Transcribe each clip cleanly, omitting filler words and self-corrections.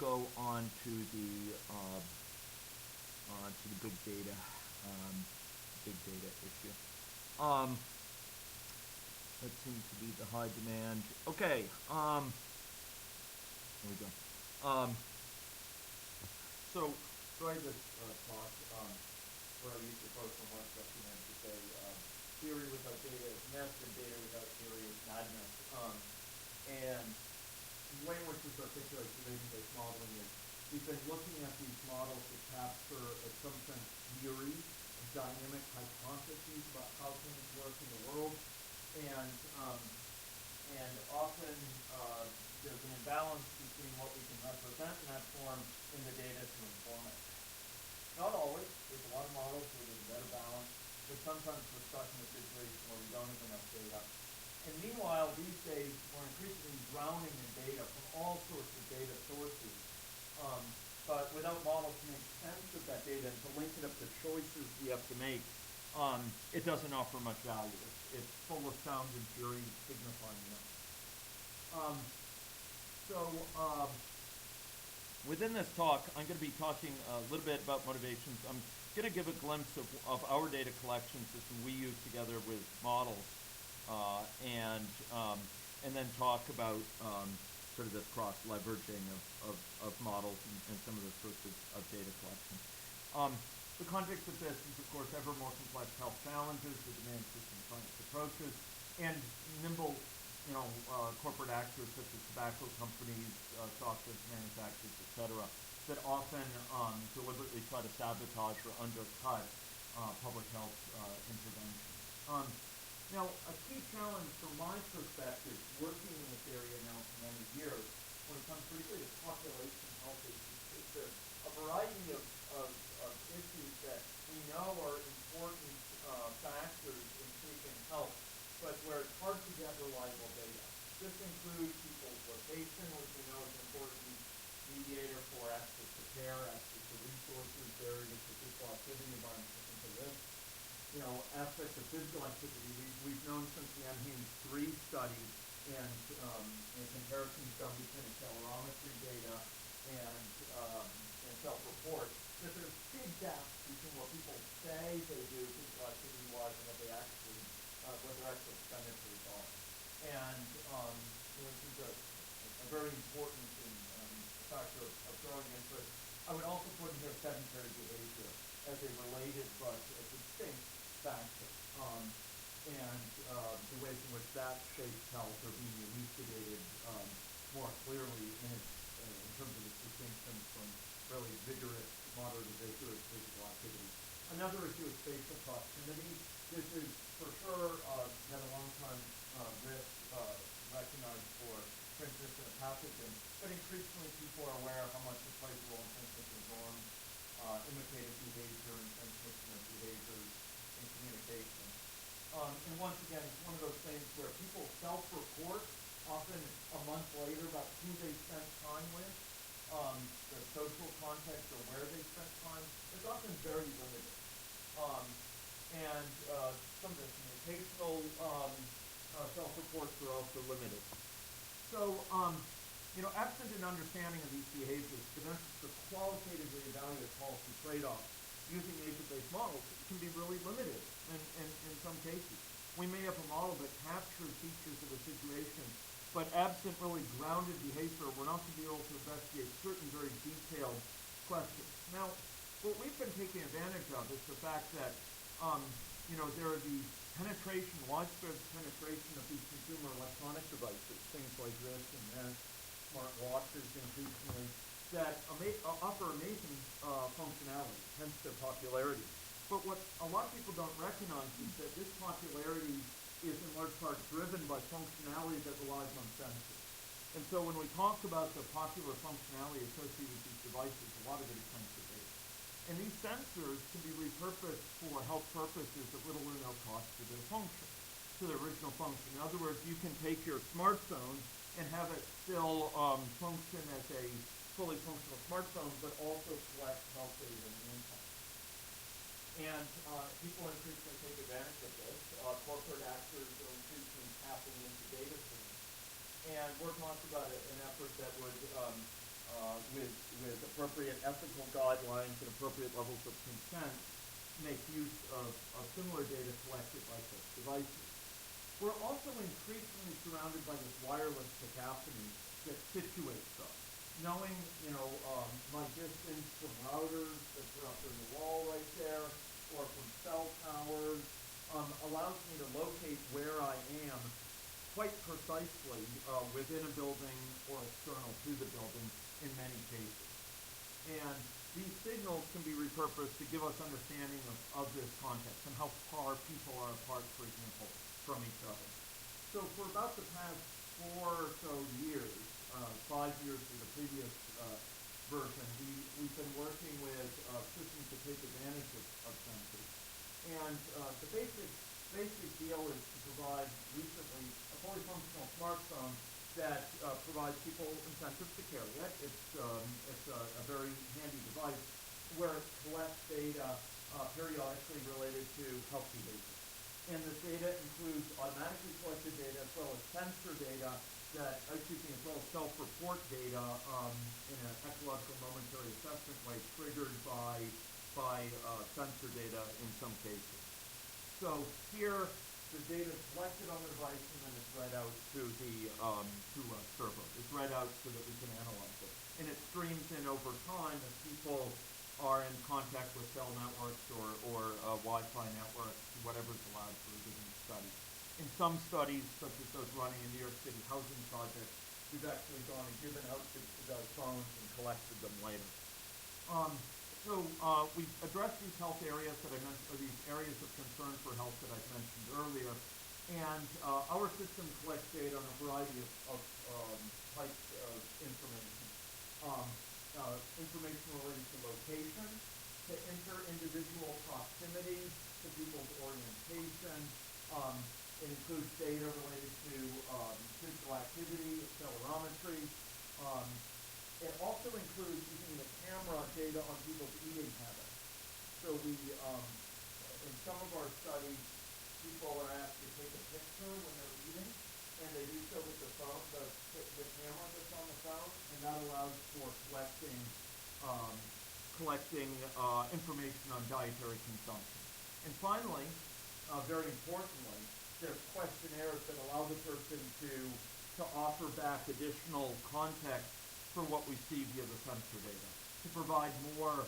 go on to the big data issue. That seems to be the high demand. Okay. Here we go. So I had this talk where I used to quote from one document to say, theory without data is mess, and data without theory is madness. And the way in which this articulates relating-based modeling is we've been looking at these models to capture, in some sense, theory, dynamic hypotheses about how things work in the world, and often there's an imbalance between what we can represent in that form and the data to inform it. Not always. There's a lot of models where there's a better balance, but sometimes we're stuck in a situation where we don't have enough data. And meanwhile, these days, we're increasingly drowning in data from all sorts of data sources. But without models to make sense of that data and to link it up to choices we have to make, it doesn't offer much value. It's full of sound and fury signifying nothing. Within this talk, I'm going to be talking a little bit about motivations. I'm going to give a glimpse of our data collection system we use together with models, and then talk about sort of this cross-leveraging of models and some of the sources of data collection. The context of this is, of course, ever more complex health challenges that demand system science approaches, and nimble corporate actors such as tobacco companies, soft goods manufacturers, etc., that often deliberately try to sabotage or undercut public health intervention. Now, a key challenge from my perspective, working in this area now for many years, when it comes particularly to population health issues, is there's a variety of issues that we know are important factors in shaping health, but where it's hard to get reliable data. This includes people's location, which we know is an important mediator for access to care, access to resources, barriers to physical activity, environmental risk. Aspects of physical activity. We've known since the MHANES-3 study and comparisons done between accelerometry data and self-report that there's big gaps between what people say they do physical activity-wise and what their actual expenditures are. And this is a very important factor of growing interest. I would also put in here sedentary behavior as a related but a distinct factor, and the ways in which that shapes health are being elucidated more clearly in terms of its distinction from really vigorous, moderate to vigorous physical activity. Another issue is spatial proximity. This is for sure had a long time risk recognized for transmission of pathogens, but increasingly people are aware of how much it plays a role in transmission of norms, imitative behavior, and transmission of behaviors in communication. And once again, it's one of those things where people self-report often a month later about who they spent time with, their social context or where they spent time. It's often very limited. And some of the communicational self-reports are also limited. So, absent an understanding of these behaviors, potential to qualitatively evaluate policy trade-offs using agent-based models can be really limited in some cases. We may have a model that captures features of a situation, but absent really grounded behavior, we're not going to be able to investigate certain very detailed questions. Now, what we've been taking advantage of is the fact that there are these widespread penetration of these consumer electronic devices, things like this and that, smart watches increasingly, that offer amazing functionality, hence their popularity. But what a lot of people don't recognize is that this popularity is in large part driven by functionality that relies on sensors. And so when we talk about the popular functionality associated with these devices, a lot of it is sensor-based. And these sensors can be repurposed for health purposes at little or no cost to their function, to their original function. In other words, you can take your smartphone and have it still function as a fully functional smartphone, but also collect health data in the meantime. And people increasingly take advantage of this. Corporate actors are increasingly tapping into data streams. And we're talking about an effort that would, with appropriate ethical guidelines and appropriate levels of consent, make use of similar data collected by such devices. We're also increasingly surrounded by this wireless cacophony that situates us. Knowing, my distance from routers that are up in the wall right there, or from cell towers, allows me to locate where I am quite precisely within a building or external to the building in many cases. And these signals can be repurposed to give us understanding of this context and how far people are apart, for example, from each other. So for about the past 4 or so years, 5 years for the previous version, we've been working with systems that take advantage of sensors. And the basic deal is to provide recently a fully functional smartphone that provides people incentives to carry it. It's a very handy device where it collects data periodically related to health behavior. And this data includes automatically collected data as well as sensor data as well as self-report data in an ecological momentary assessment way triggered by sensor data in some cases. So here, the data is collected on the device and then it's read out to a server. It's read out so that we can analyze it. And it streams in over time as people are in contact with cell networks or Wi-Fi networks, whatever's allowed for a given study. In some studies, such as those running in New York City housing projects, we've actually gone and given out the phones and collected them later. We've addressed these health areas that I mentioned, or these areas of concern for health that I've mentioned earlier, and our system collects data on a variety of types of information. Information related to location, to inter-individual proximity, to people's orientation. It includes data related to physical activity, accelerometry. It also includes, using the camera, data on people's eating habits. So in some of our studies, people are asked to take a picture when they're eating, and they do so with the phone, the camera that's on the phone, and that allows for collecting information on dietary consumption. And finally, very importantly, there's questionnaires that allow the person to offer back additional context for what we see via the sensor data, to provide more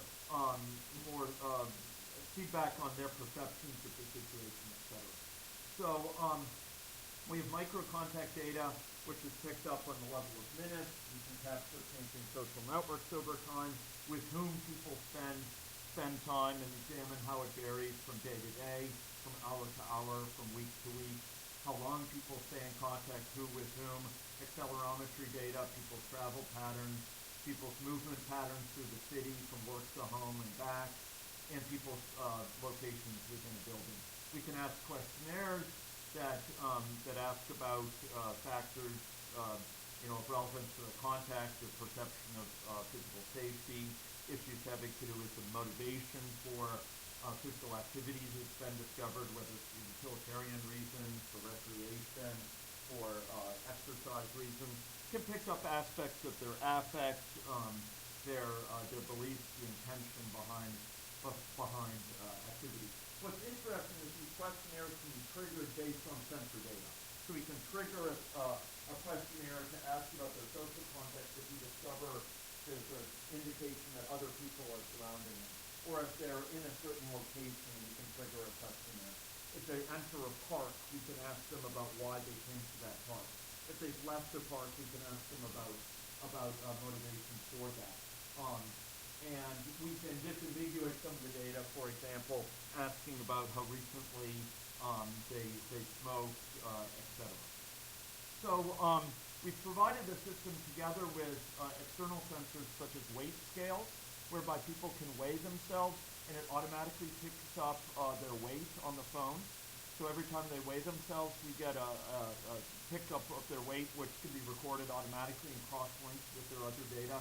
feedback on their perceptions of the situation, etc. So we have micro-contact data, which is picked up on the level of minutes. We can capture changing social networks over time, with whom people spend time, and examine how it varies from day to day, from hour to hour, from week to week, how long people stay in contact, who with whom, accelerometry data, people's travel patterns, people's movement patterns through the city from work to home and back, and people's locations within a building. We can ask questionnaires that ask about factors of relevance to the contact or perception of physical safety, issues having to do with the motivation for physical activities that's been discovered, whether it's for utilitarian reasons, for recreation, or exercise reasons. Can pick up aspects of their affect, their beliefs, the intention behind activities. What's interesting is these questionnaires can be triggered based on sensor data. So we can trigger a questionnaire to ask about their social context if we discover there's an indication that other people are surrounding them. Or if they're in a certain location, we can trigger a questionnaire. If they enter a park, we can ask them about why they came to that park. If they've left a park, we can ask them about motivations for that. And we can disambiguate some of the data, for example, asking about how recently they smoked, etc. So we've provided the system together with external sensors such as weight scales, whereby people can weigh themselves, and it automatically picks up their weight on the phone. So every time they weigh themselves, we get a pickup of their weight, which can be recorded automatically and cross-linked with their other data.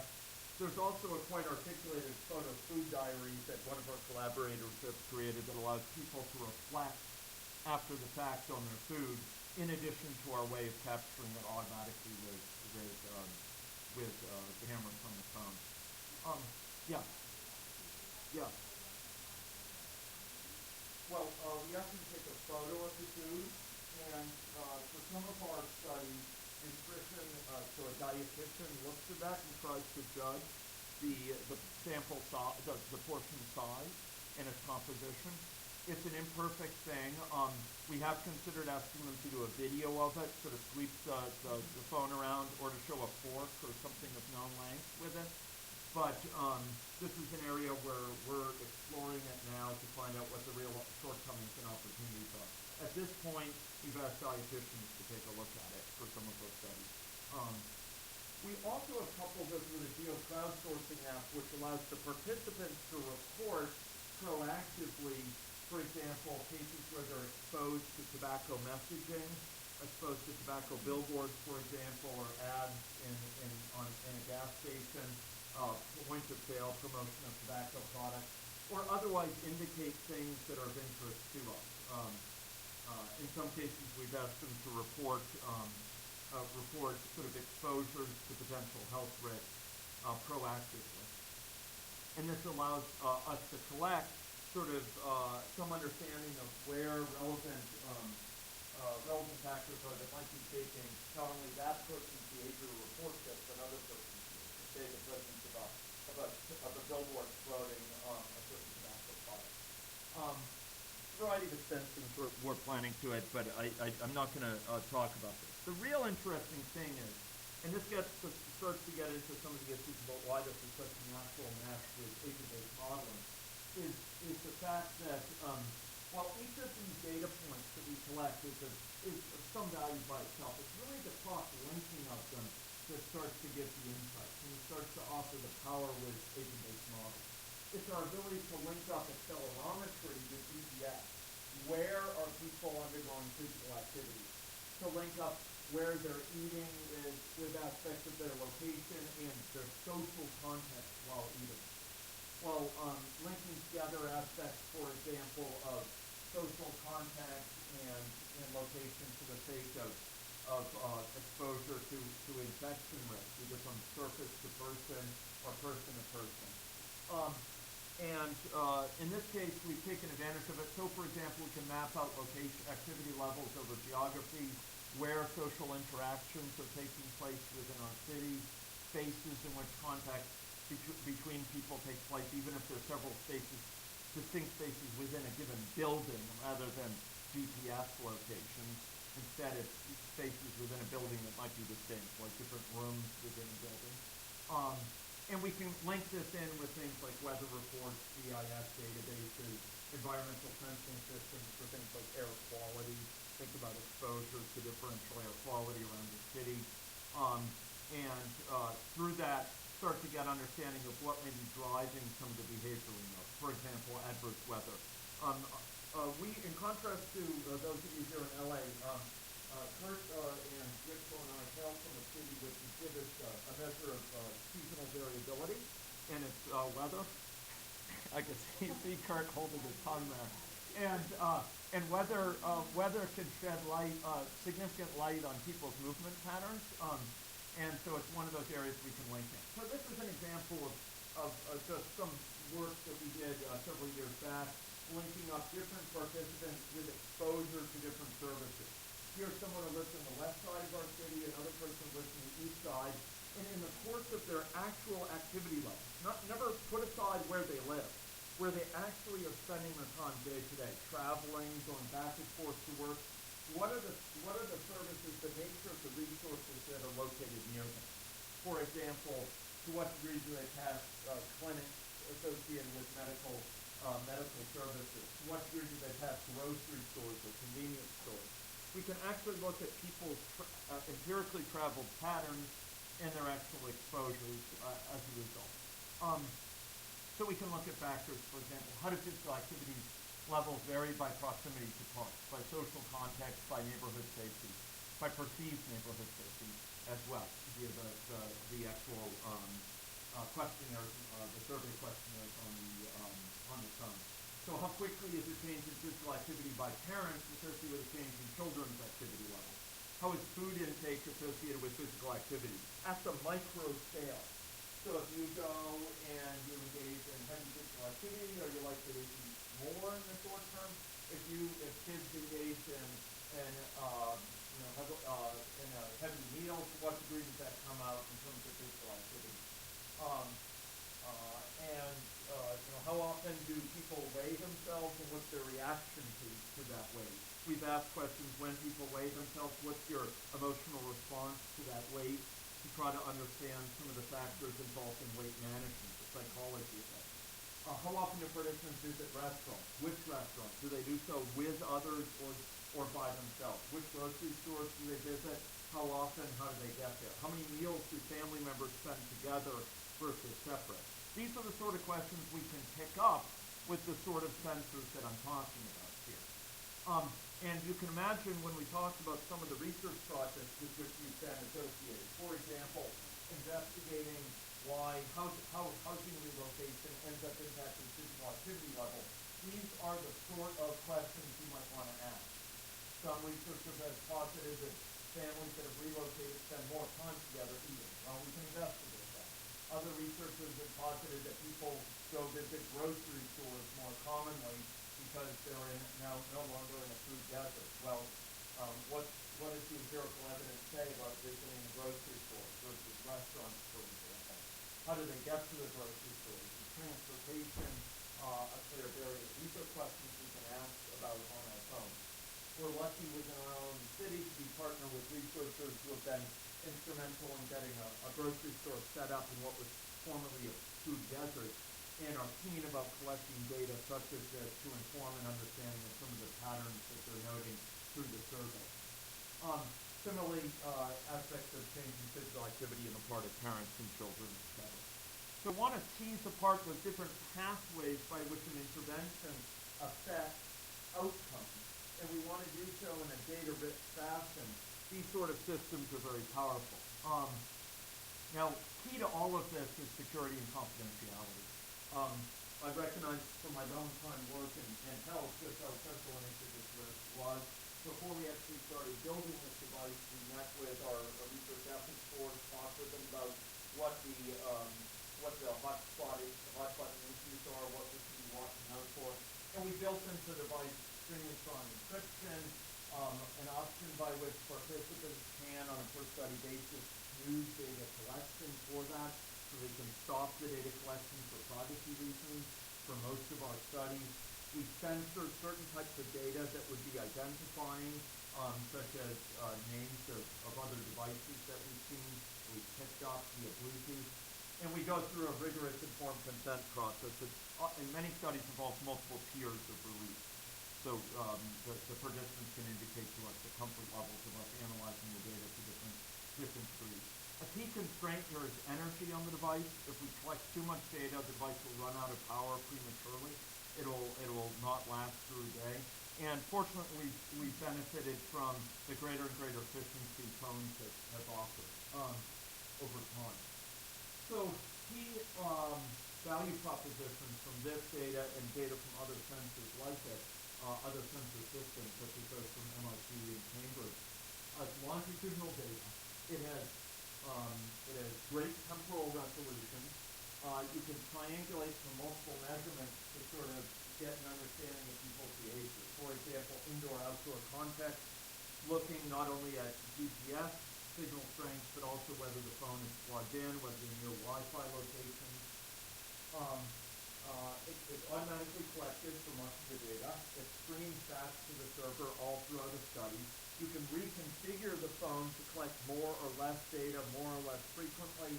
There's also a quite articulated photo food diary that one of our collaborators has created that allows people to reflect after the fact on their food, in addition to our way of capturing it automatically with cameras on the phone. Yeah, yeah. Well, we actually take a photo of the food, and for some of our studies, nutrition, so a dietitian looks at that and tries to judge the sample size, the portion size, and its composition. It's an imperfect thing. We have considered asking them to do a video of it, sort of sweep the phone around, or to show a fork or something of known length with it. But this is an area where we're exploring it now to find out what the real shortcomings and opportunities are. At this point, we've asked dietitians to take a look at it for some of those studies. We also have coupled this with a geo-crowdsourcing app, which allows the participants to report proactively, for example, cases where they're exposed to tobacco messaging, exposed to tobacco billboards, for example, or ads in a gas station, point of sale promotion of tobacco products, or otherwise indicate things that are of interest to us. In some cases, we've asked them to report sort of exposures to potential health risks proactively. And this allows us to collect sort of some understanding of where relevant factors are that might be shaping not only that person's behavior or report it, but other person's behavior. Say the presence of a billboard promoting a certain tobacco product. Variety of extensions we're planning to it, but I'm not going to talk about this. The real interesting thing is, and this starts to get into some of the issues about why this is such a natural match with agent-based modeling, is the fact that while each of these data points that we collect is of some value by itself, it's really the cross-linking of them that starts to give the insights and starts to offer the power with agent-based models. It's our ability to link up accelerometry with GPS. Where are people undergoing physical activity? To link up where they're eating with aspects of their location and their social context while eating. Well, linking together aspects, for example, of social contact and location for the sake of exposure to infection risk, either from surface to person or person to person. In this case, we've taken advantage of it. So, for example, we can map out location activity levels over geography, where social interactions are taking place within our cities, spaces in which contact between people takes place, even if there are several spaces, distinct spaces within a given building, rather than GPS locations. Instead, it's spaces within a building that might be distinct, like different rooms within a building. And we can link this in with things like weather reports, GIS databases, environmental sensing systems for things like air quality. Think about exposure to differential air quality around the city. Through that, start to get understanding of what may be driving some of the behavior we know. For example, adverse weather. In contrast to those of you here in LA, Kurt and Rachel and I hail from a city which exhibits a measure of seasonal variability in its weather. I can see Kurt holding his tongue there. And weather can shed significant light on people's movement patterns. And so it's one of those areas we can link in. So this is an example of just some work that we did several years back, linking up different participants with exposure to different services. Here's someone who lives on the west side of our city, another person who lives on the east side, and in the course of their actual activity level, never put aside where they live, where they actually are spending their time day to day, traveling, going back and forth to work. What are the services, the nature of the resources that are located near them? For example, to what degree do they pass clinics associated with medical services? To what degree do they pass grocery stores or convenience stores? We can actually look at people's empirically traveled patterns and their actual exposures as a result. So we can look at factors, for example, how do physical activities levels vary by proximity to parks, by social context, by neighborhood safety, by perceived neighborhood safety as well, via the actual questionnaires, the survey questionnaires on the phone. So how quickly is a change in physical activity by parents associated with a change in children's activity levels? How is food intake associated with physical activity at the micro scale? So if you go and you engage if kids engage in a heavy meal, to what degree does that come out in terms of physical activity? Um, how often do people weigh themselves, and what's their reaction to that weight? We've asked questions when people weigh themselves, what's your emotional response to that weight, to try to understand some of the factors involved in weight management, the psychology of that. How often do participants visit restaurants? Which restaurants? Do they do so with others or by themselves? Which grocery stores do they visit? How often? How do they get there? How many meals do family members spend together versus separate? These are the sort of questions we can pick up with the sort of sensors that I'm talking about here. And you can imagine when we talked about some of the research projects with which we've been associated. For example, investigating why housing relocation ends up impacting physical activity level. These are the sort of questions you might want to ask. Some researchers have posited that families that have relocated spend more time together eating. Well, we can investigate that. Other researchers have posited that people go visit grocery stores more commonly because they're no longer in a food desert. Well, what does the empirical evidence say about visiting a grocery store versus restaurants, for example? How do they get to the grocery stores? Is transportation a clear barrier? These are questions we can ask about on our phone. We're lucky within our own city to be partnered with researchers who have been instrumental in getting a grocery store set up in what was formerly a food desert, and are keen about collecting data such as this to inform an understanding of some of the patterns that they're noting through the survey. Similarly, aspects of changing physical activity on the part of parents and children, etc. So I want to tease apart those different pathways by which an intervention affects outcomes, and we want to do so in a data-rich fashion. These sort of systems are very powerful. Now, key to all of this is security and confidentiality. I recognize from my long time work in health just how central an issue this was. Before we actually started building this device, we met with our research ethics board, talked with them about what the hot button issues are, what we should be watching out for, and we built into the device extremely strong encryption, an option by which participants can, on a per study basis, use data collection for that, so they can stop the data collection for privacy reasons. For most of our studies, we censored certain types of data that would be identifying, such as names of other devices that we've seen, we picked up via Bluetooth, and we go through a rigorous informed consent process that in many studies involves multiple tiers of release. So the participants can indicate to us the comfort levels of us analyzing the data to different degrees. A key constraint here is energy on the device. If we collect too much data, the device will run out of power prematurely. It'll not last through a day. And fortunately, we've benefited from the greater and greater efficiency phones have offered over time. So key value propositions from this data and data from other sensors like it, other sensor systems such as those from MIT and Cambridge. It's longitudinal data. It has great temporal resolution. You can triangulate from multiple measurements to sort of get an understanding of people's behavior. For example, indoor-outdoor context, looking not only at GPS signal strength, but also whether the phone is plugged in, whether you're near Wi-Fi locations. It's automatically collected for much of the data. It streams back to the server all throughout a study. You can reconfigure the phone to collect more or less data more or less frequently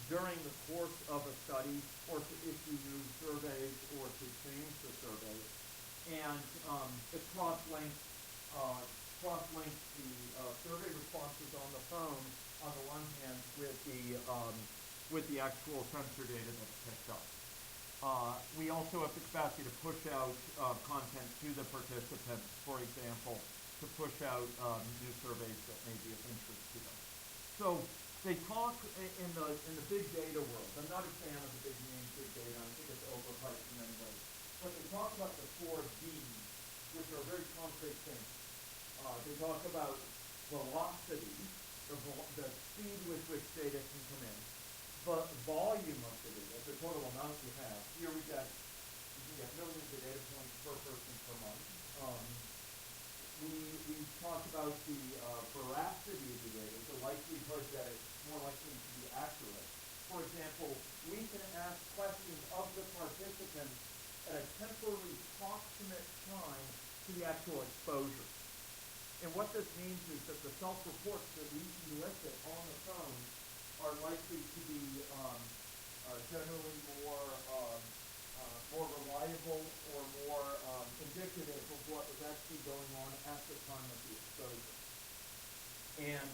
during the course of a study, or to issue new surveys or to change the surveys. And it cross-links the survey responses on the phone on the one hand with the actual sensor data that's picked up. We also have the capacity to push out content to the participants, for example, to push out new surveys that may be of interest to them. So they talk in the big data world. I'm not a fan of the big name big data. I think it's overhyped in many ways. But they talk about the 4 V's, which are very concrete things. They talk about velocity, the speed with which data can come in, the volume of the data, the total amount you have. Here you can get millions of data points per person per month. um, we talked about the veracity of the data, the likelihood that it's more likely to be accurate. For example, we can ask questions of the participants at a temporally proximate time to the actual exposure. And what this means is that the self-reports that we elicit on the phone are likely to be generally more reliable or more indicative of what was actually going on at the time of the exposure. And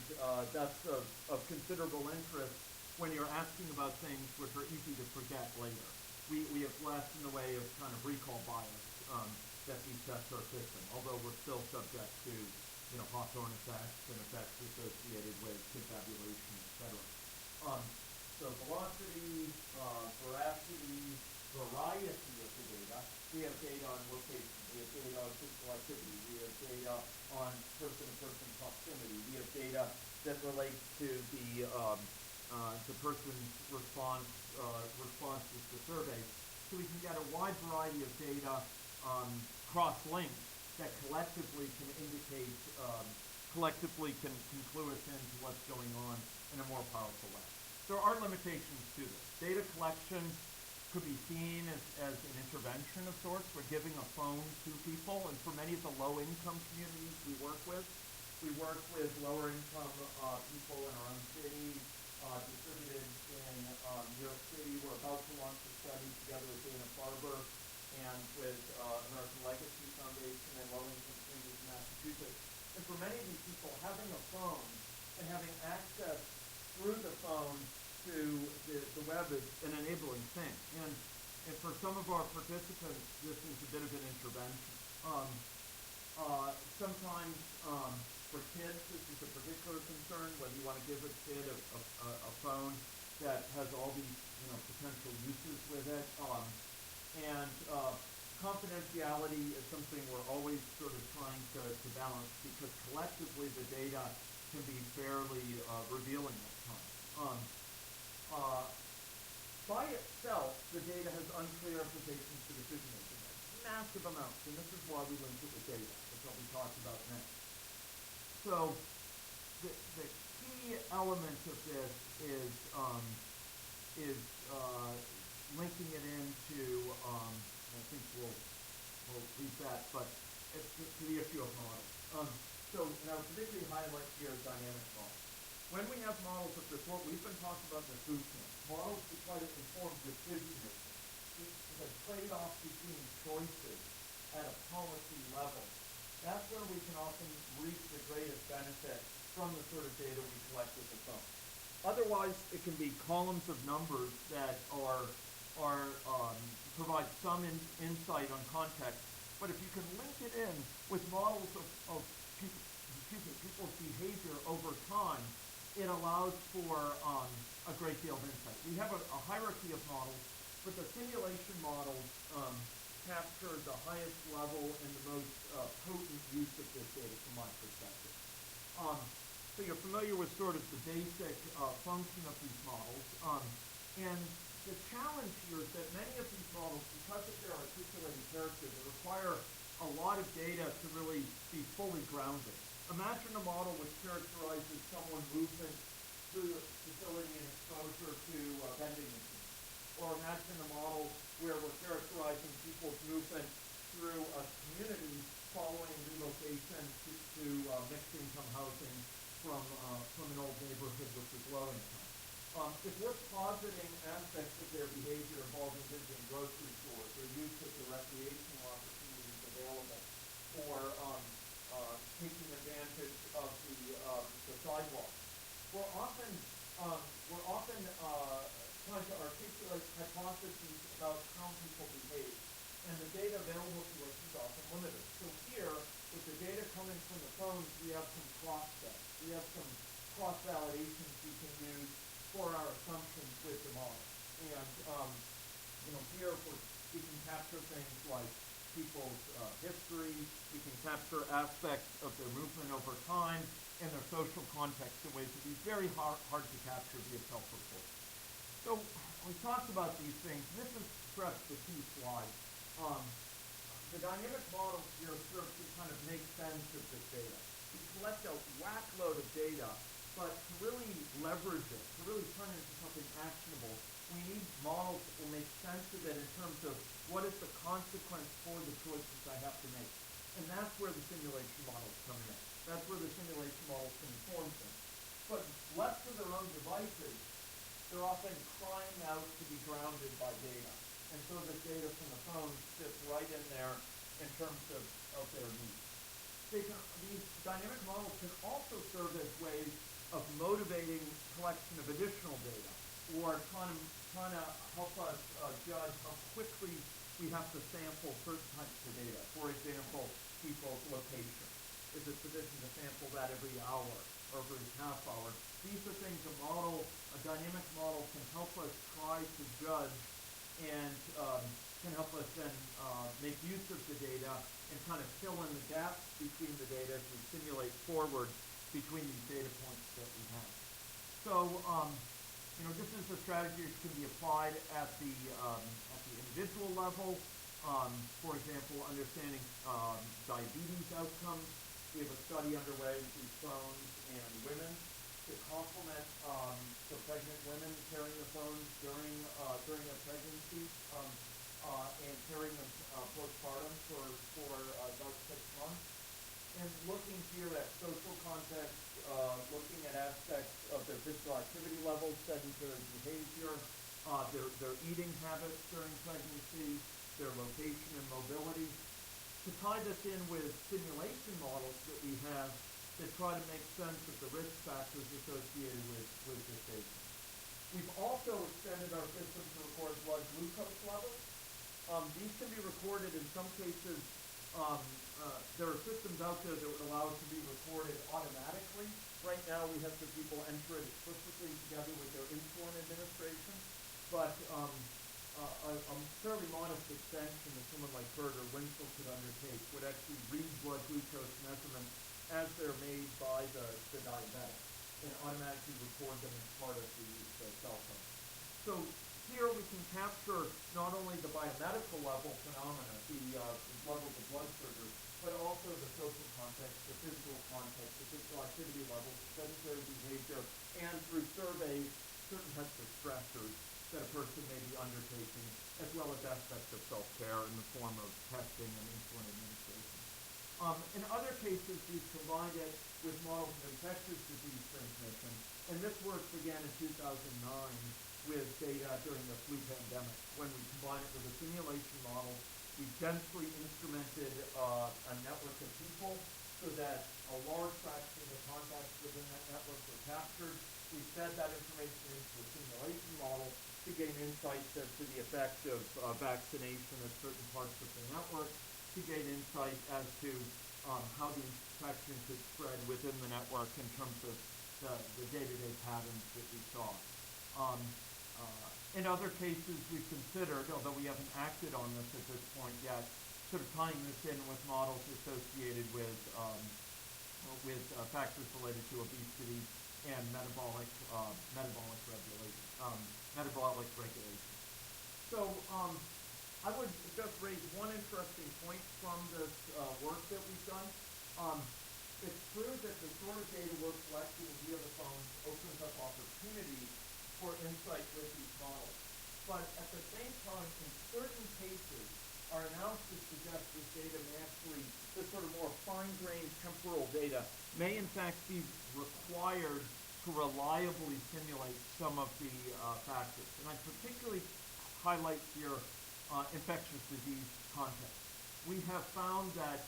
that's of considerable interest when you're asking about things which are easy to forget later. We have less in the way of kind of recall bias that we test our system, although we're still subject to Hawthorne effects and effects associated with confabulation, etc. So velocity, veracity, variety of the data. We have data on location. We have data on physical activity. We have data on person-to-person proximity. We have data that relates to the person's responses to surveys. So we can get a wide variety of data cross-linked that collectively can indicate, can clue us into what's going on in a more powerful way. There are limitations to this. Data collection could be seen as an intervention of sorts. We're giving a phone to people, and for many of the low-income communities we work with lower-income people in our own city, distributed in New York City. We're about to launch a study together with Dana-Farber and with American Legacy Foundation and low-income communities in Massachusetts. And for many of these people, having a phone and having access through the phone to the web is an enabling thing. And for some of our participants, this is a bit of an intervention. Sometimes for kids, this is a particular concern, whether you want to give a kid a phone that has all these potential uses with it. And confidentiality is something we're always sort of trying to balance, because collectively the data can be fairly revealing at times. By itself, the data has unclear implications for decision-making. Massive amounts, and this is why we link it with data. That's what we talked about next. So the key element of this is linking it into, I think we'll leave that, but it's to the issue of models. And I would particularly highlight here dynamic models. When we have models of this sort, we've been talking about this boot camp. Models to try to inform decision-making. The trade-off between choices at a policy level. That's where we can often reap the greatest benefit from the sort of data we collect with the phone. Otherwise, it can be columns of numbers that provide some insight on context. But if you can link it in with models of people's behavior over time, it allows for a great deal of insight. We have a hierarchy of models, but the simulation models capture the highest level and the most potent use of this data from my perspective. So you're familiar with sort of the basic function of these models. And the challenge here is that many of these models, because of their articulated character, they require a lot of data to really be fully grounded. Imagine a model which characterizes someone's movement through the facility and exposure to vending machines. Or imagine a model where we're characterizing people's movement through a community following relocation to mixed income housing from an old neighborhood which is low income. If we're positing aspects of their behavior involving visiting grocery stores or use of the recreational opportunities available, or taking advantage of the sidewalk, we're often trying to articulate hypotheses about how people behave, and the data available to us is often limited. So here, with the data coming from the phones, we have some cross-checks. We have some cross-validations we can use for our assumptions with the model. And here we can capture things like people's history. We can capture aspects of their movement over time and their social context in ways that would be very hard to capture via self-report. So we talked about these things. This is perhaps the key slide. the dynamic models here serve to kind of make sense of this data. We collect a whack-load of data, but to really leverage it, to really turn it into something actionable, we need models that will make sense of it in terms of what is the consequence for the choices I have to make. And that's where the simulation models come in. That's where the simulation models can inform things. But left to their own devices, they're often crying out to be grounded by data. And so the data from the phone sits right in there in terms of their needs. These dynamic models can also serve as ways of motivating collection of additional data, or trying to help us judge how quickly we have to sample certain types of data. For example, people's location. Is it sufficient to sample that every hour or every half hour? These are things a dynamic model can help us try to judge, and can help us then make use of the data and kind of fill in the gaps between the data as we simulate forward between these data points that we have. So, this is a strategy that can be applied at the individual level. For example, understanding diabetes outcomes. We have a study underway with these phones and women to complement the pregnant women carrying the phones during their pregnancy, and carrying them postpartum for about 6 months. And looking here at social context, looking at aspects of their physical activity levels, sedentary behavior, their eating habits during pregnancy, their location and mobility. To tie this in with simulation models that we have that try to make sense of the risk factors associated with gestation. We've also extended our system to record blood glucose levels. These can be recorded in some cases. There are systems out there that would allow it to be recorded automatically. Right now we have some people enter it explicitly together with their insulin administration, but a fairly modest extension that someone like Bert or Winslow could undertake would actually read blood glucose measurements as they're made by the diabetic and automatically record them as part of the cell phone. So here we can capture not only the biomedical level phenomena, the levels of blood sugar, but also the social context, the physical context, the physical activity levels, sedentary behavior, and through surveys, certain types of stressors that a person may be undertaking, as well as aspects of self-care in the form of testing and insulin administration. In other cases, we've combined it with models of infectious disease transmission, and this work began in 2009 with data during the flu pandemic. When we combined it with a simulation model, we densely instrumented a network of people so that a large fraction of the contacts within that network were captured. We fed that information into a simulation model to gain insights as to the effect of vaccination at certain parts of the network, to gain insight as to how the infection could spread within the network in terms of the day-to-day patterns that we saw. In other cases, we've considered, although we haven't acted on this at this point yet, sort of tying this in with models associated with factors related to obesity and metabolic regulation. So I would just raise one interesting point from this work that we've done. It's true that the sort of data we're collecting via the phones opens up opportunities for insight with these models. But at the same time, in certain cases, our analysis suggests this data may actually, this sort of more fine-grained temporal data, may in fact be required to reliably simulate some of the factors. And I particularly highlight here infectious disease context. We have found that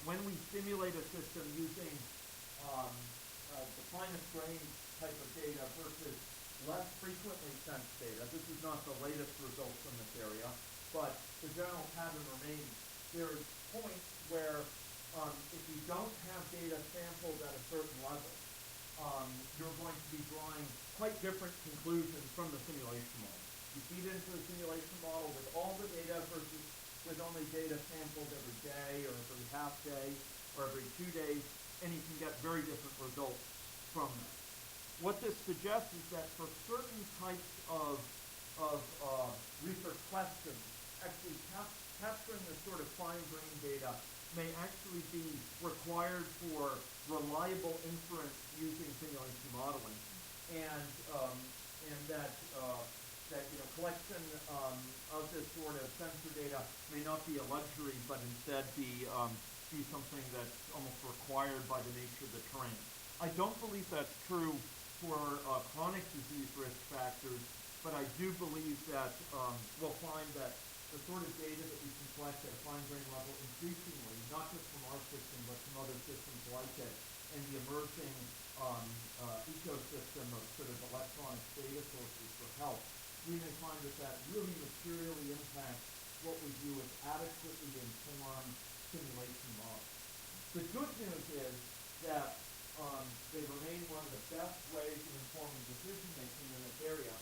when we simulate a system using the finest grain type of data versus less frequently sensed data, this is not the latest results in this area, but the general pattern remains. There's points where if you don't have data sampled at a certain level, you're going to be drawing quite different conclusions from the simulation model. You feed into the simulation model with all the data versus with only data sampled every day or every half day or every 2 days, and you can get very different results from that. What this suggests is that for certain types of research questions, actually capturing this sort of fine-grained data may actually be required for reliable inference using simulation modeling, and that collection of this sort of sensor data may not be a luxury, but instead be something that's almost required by the nature of the terrain. I don't believe that's true for chronic disease risk factors, but I do believe that we'll find that the sort of data that we can collect at a fine-grained level increasingly, not just from our system, but from other systems like it, and the emerging ecosystem of sort of electronic data sources for health, we may find that really materially impacts what we do as adequately informed simulation models. The good news is that they remain one of the best ways of informing decision making in this area,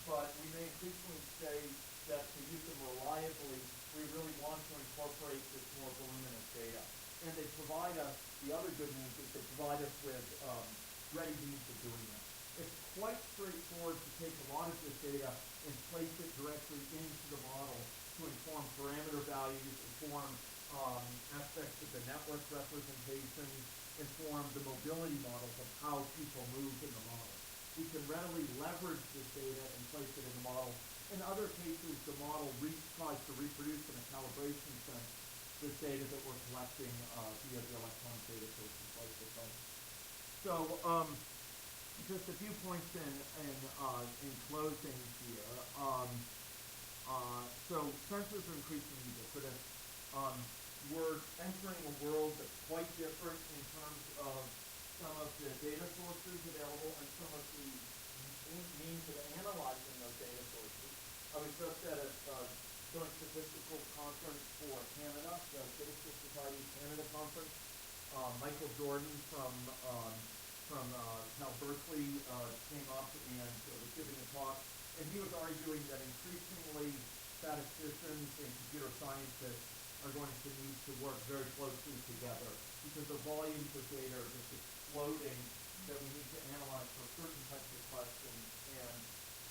but we may increasingly say that to use them reliably, we really want to incorporate this more voluminous data. And they provide us, the other good news is they provide us with ready means of doing that. It's quite straightforward to take a lot of this data and place it directly into the model to inform parameter values, inform aspects of the network representation, inform the mobility models of how people move in the model. We can readily leverage this data and place it in the model. In other cases, the model tries to reproduce in a calibration sense this data that we're collecting via the electronic data sources like this one. So just a few points in closing here. So sensors are increasingly ubiquitous. We're entering a world that's quite different in terms of some of the data sources available and some of the means of analyzing those data sources. I was just at a joint statistical conference for Canada, the Statistical Society of Canada conference. Michael Jordan from Cal Berkeley came up and was giving a talk, and he was arguing that increasingly statisticians and computer scientists are going to need to work very closely together because the volumes of data are just exploding that we need to analyze for certain types of questions. And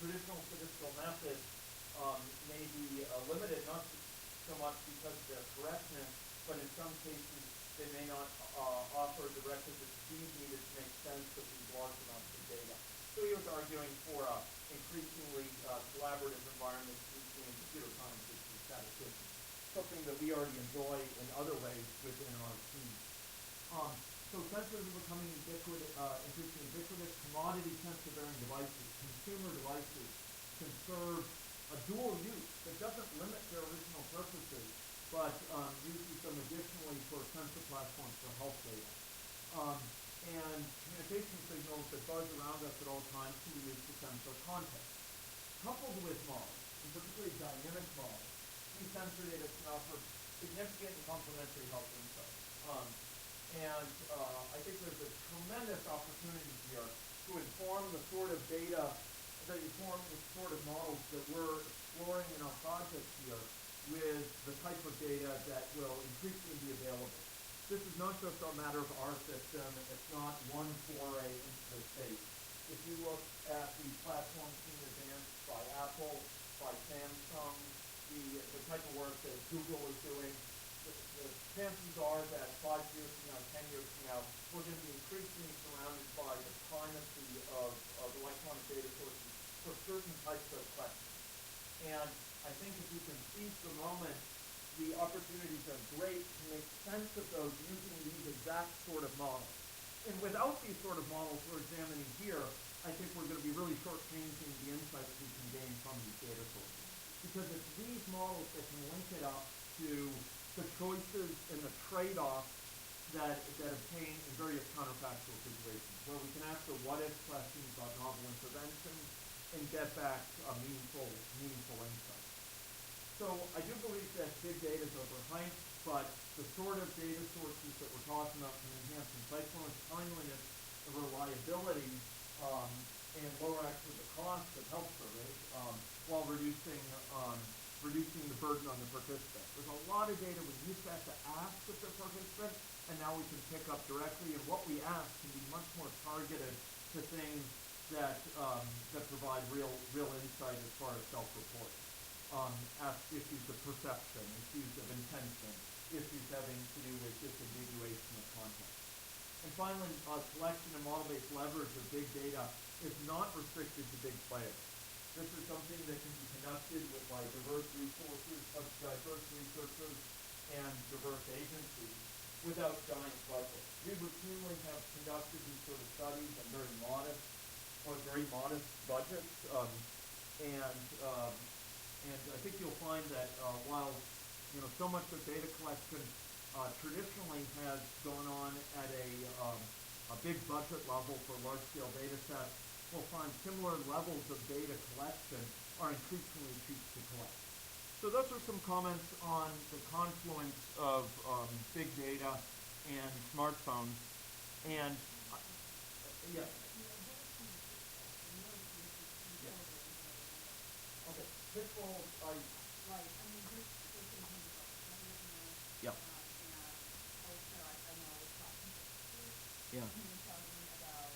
traditional statistical methods may be limited not so much because of their correctness, but in some cases they may not offer the requisite speed needed to make sense of these large amounts of data. So he was arguing for increasingly collaborative environments between computer scientists and statisticians, something that we already enjoy in other ways within our team. So sensors are becoming increasingly ubiquitous. Commodity sensor bearing devices, consumer devices can serve a dual use that doesn't limit their original purposes, but uses them additionally for sensor platforms for health data. And communication signals that buzz around us at all times can be used to sensor context. Coupled with models, and particularly dynamic models, these sensor data can offer significant and complementary health insights. I think there's a tremendous opportunity here to inform the sort of data, that inform the sort of models that we're exploring in our project here with the type of data that will increasingly be available. This is not just a matter of our system, it's not one foray into the space. If you look at the platforms being advanced by Apple, by Samsung, the type of work that Google is doing, the chances are that 5 years from now, 10 years from now, we're going to be increasingly surrounded by the primacy of electronic data sources for certain types of questions. And I think if we can seize the moment, the opportunities are great to make sense of those using these exact sort of models. And without these sort of models we're examining here, I think we're going to be really shortchanging the insights we can gain from these data sources. Because it's these models that can link it up to the choices and the trade-offs that obtain in various counterfactual situations, where we can ask the what-if questions about novel interventions and get back meaningful insights. So I do believe that big data is overhyped, but the sort of data sources that we're talking about can enhance insightfulness, timeliness, and reliability, and lower actually the cost of health surveys while reducing the burden on the participant. There's a lot of data we used to have to ask of the participant, and now we can pick up directly, and what we ask can be much more targeted to things that provide real insight as far as self-reporting. ask issues of perception, issues of intention, issues having to do with disambiguation of context. And finally, collection and model-based leverage of big data is not restricted to big players. This is something that can be conducted with diverse resources, diverse researchers, and diverse agencies without giant budgets. We routinely have conducted these sort of studies on very modest budgets, and I think you'll find that while so much of data collection traditionally has gone on at a big budget level for large-scale data sets, we'll find similar levels of data collection are increasingly cheap to collect. So those are some comments on the confluence of big data and smartphones. And yes. Okay. Pitfalls. Right. I mean, just thinking about competitiveness. Yeah. And also, I know I was talking to Steve. Yeah. He was talking about,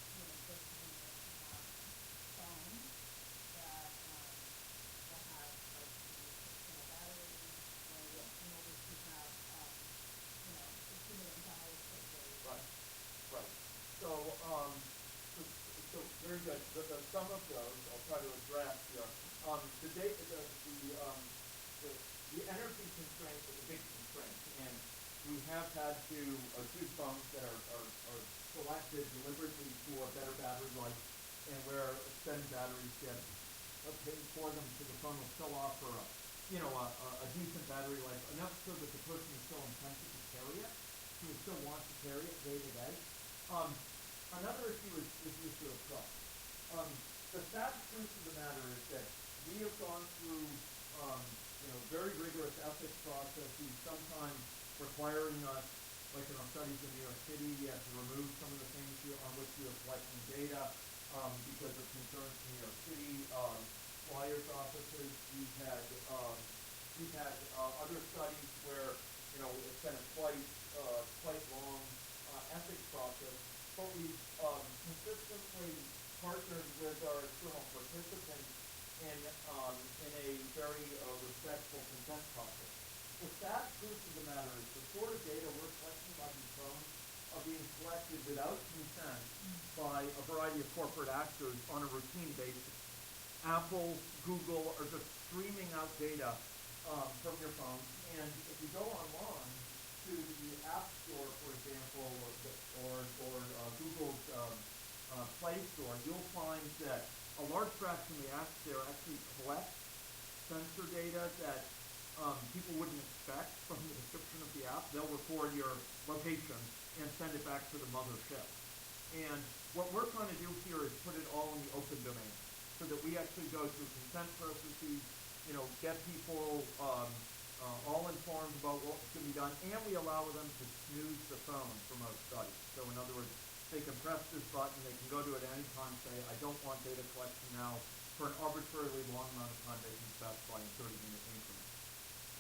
just being able to have phones that will have like the external batteries, right? In order to have, accumulate dollars quickly. Right. Right. So very good. Some of those I'll try to address here. The energy constraint is a big constraint, and we have had to choose phones that are selected deliberately for better battery life, and where extended batteries get paid for them, so the phone will still offer a decent battery life, enough so that the person is still intended to carry it, who will still want to carry it day to day. Another issue is the issue of trust. The sad truth of the matter is that we have gone through very rigorous ethics processes, sometimes requiring us, like in our studies in New York City, you have to remove some of the things on which you are collecting data because of concerns in New York City lawyers' offices. We've had other studies where it's been a quite long ethics process, but we've consistently partnered with our external participants in a very respectful consent process. The sad truth of the matter is the sort of data we're collecting by these phones are being collected without consent by a variety of corporate actors on a routine basis. Apple, Google are just streaming out data from your phone, and if you go online to the App Store, for example, or Google's Play Store, you'll find that a large fraction of the apps there actually collect sensor data that people wouldn't expect from the description of the app. They'll record your location and send it back to the mothership. And what we're trying to do here is put it all in the open domain, so that we actually go through consent processes, get people all informed about what's going to be done, and we allow them to snooze the phone from our studies. So in other words, they can press this button, they can go to it at any time, say, I don't want data collection now. For an arbitrarily long amount of time, they can specify in 30-minute increments.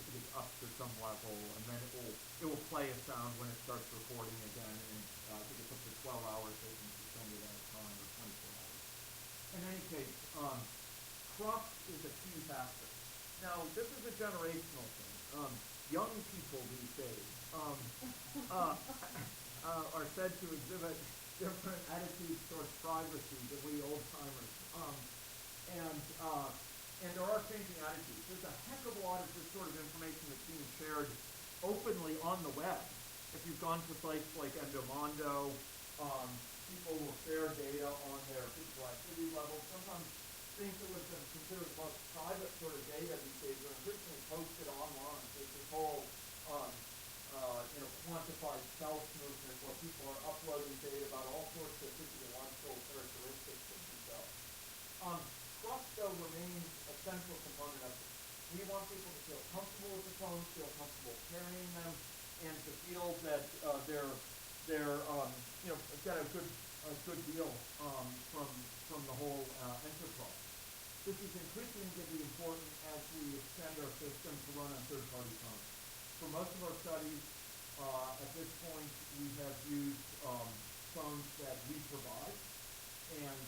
If it gets up to some level, and then it will play a sound when it starts recording again, and I think it's up to 12 hours, they can suspend it at a time, or 24 hours. In any case, trust is a key factor. Now, this is a generational thing. Young people these days are said to exhibit different attitudes towards privacy than we old-timers. And there are changing attitudes. There's a heck of a lot of this sort of information that's being shared openly on the web. If you've gone to sites like Endomondo, people will share data on their physical activity levels. Sometimes things that would have been considered the most private sort of data these days are increasingly posted online. There's this whole quantified self movement where people are uploading data about all sorts of physiological characteristics of themselves. Trust, though, remains a central component of this. We want people to feel comfortable with the phones, feel comfortable carrying them, and to feel that they're got a good deal from the whole enterprise. This is increasingly important as we extend our system to run on third-party phones. For most of our studies, at this point, we have used phones that we provide, and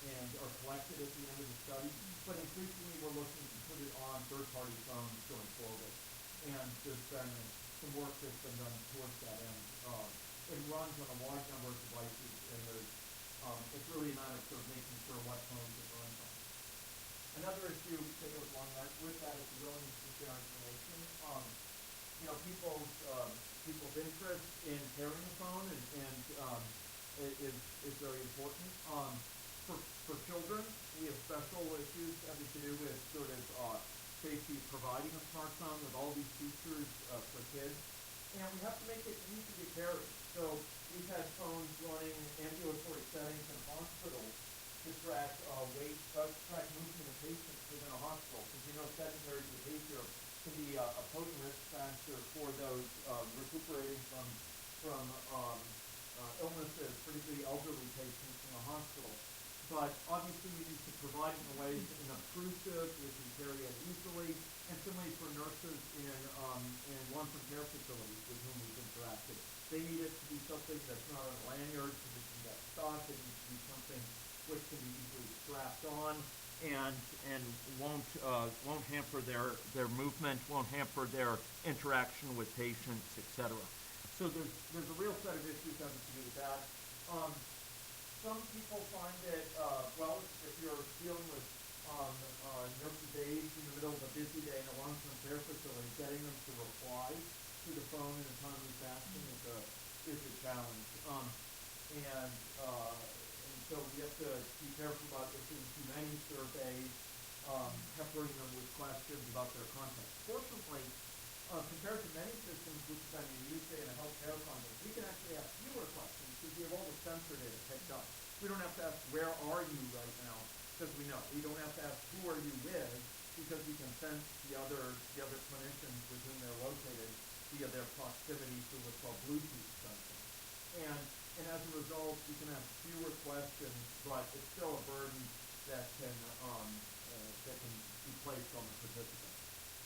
and are collected at the end of the study, but increasingly we're looking to put it on third-party phones going forward. And there's been some work that's been done towards that end. It runs on a large number of devices, and it's really a matter of sort of making sure what phones it runs on. Another issue that goes along with that is the willingness to share information. People's interest in carrying a phone is very important. For children, we have special issues having to do with sort of safety providing a smartphone with all these features for kids. And we have to make it easy to carry. So we've had phones running ambulatory settings in hospitals to track track movement of patients within a hospital. Because sedentary behavior can be a potent risk factor for those recuperating from illnesses, particularly elderly patients in the hospital. But obviously we need to provide it in ways unobtrusive, we can carry it easily, and similarly for nurses in long-term care facilities with whom we've interacted. They need it to be something that's not on a lanyard, so they can get stuck. It needs to be something which can be easily strapped on and won't hamper their movement, won't hamper their interaction with patients, etc. So there's a real set of issues having to do with that. Some people find it, if you're dealing with nurses' aides in the middle of a busy day in a long-term care facility, getting them to reply to the phone in a timely fashion is a challenge. And so we have to be careful about issuing too many surveys, peppering them with questions about their content. Fortunately, compared to many systems which have been used in a healthcare context, we can actually ask fewer questions because we have all the sensor data picked up. We don't have to ask, where are you right now, because we know. We don't have to ask, who are you with, because we can sense the other clinicians with whom they're located via their proximity through what's called Bluetooth sensing. And as a result, we can ask fewer questions, but it's still a burden that can be placed on the participant.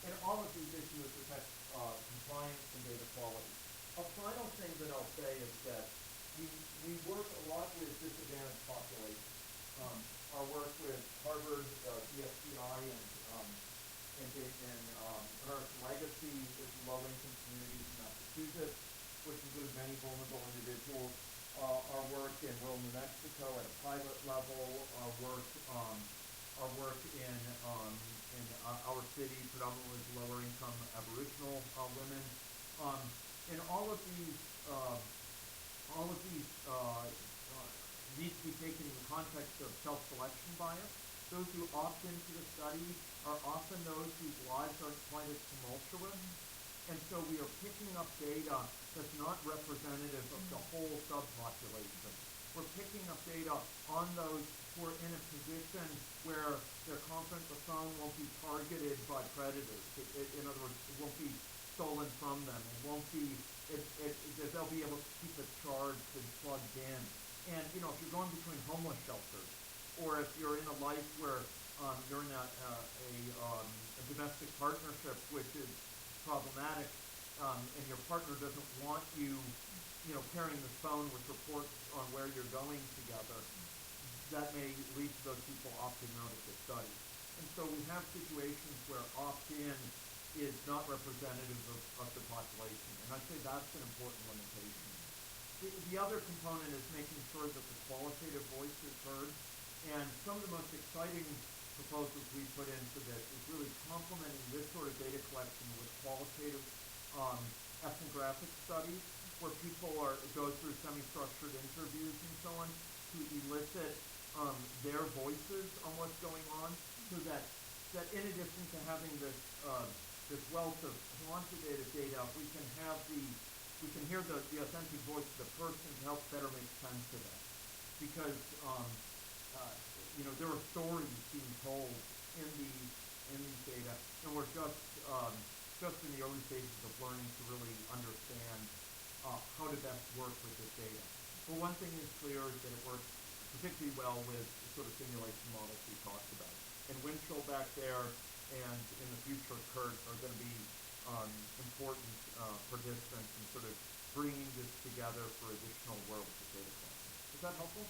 And all of these issues affect compliance and data quality. A final thing that I'll say is that we work a lot with disadvantaged populations. Our work with Harvard, ESPI, and American Legacy is low-income communities in Massachusetts, which includes many vulnerable individuals. Our work in rural New Mexico at a pilot level, our work in our city, predominantly with lower-income Aboriginal women, and all of these need to be taken in the context of self-selection bias. Those who opt into the study are often those whose lives aren't quite as tumultuous. And so we are picking up data that's not representative of the whole subpopulation. We're picking up data on those who are in a position where they're confident the phone won't be targeted by predators. In other words, it won't be stolen from them. It won't be, that they'll be able to keep it charged and plugged in. And, if you're going between homeless shelters, or if you're in a life where you're in a domestic partnership which is problematic, and your partner doesn't want you, carrying the phone with reports on where you're going together, that may lead to those people opting out of the study. And so we have situations where opt-in is not representative of the population, and I'd say that's an important limitation. The other component is making sure that the qualitative voice is heard, and some of the most exciting proposals we put into this is really complementing this sort of data collection with qualitative ethnographic studies, where people go through semi-structured interviews and so on to elicit their voices on what's going on, so that in addition to having this wealth of quantitative data, we can hear the authentic voice of the person to help better make sense of it. Because there are stories being told in these data, and we're just in the early stages of learning to really understand how to best work with this data. But one thing is clear is that it works particularly well with the sort of simulation models we talked about. And Winchell back there and in the future Kurt are going to be important participants in sort of bringing this together for additional work with data collection. Is that helpful?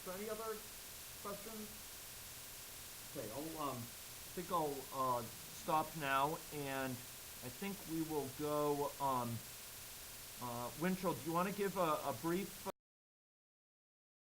So any other questions? Okay, I think I'll stop now, and I think we will go. Winchell, do you want to give a brief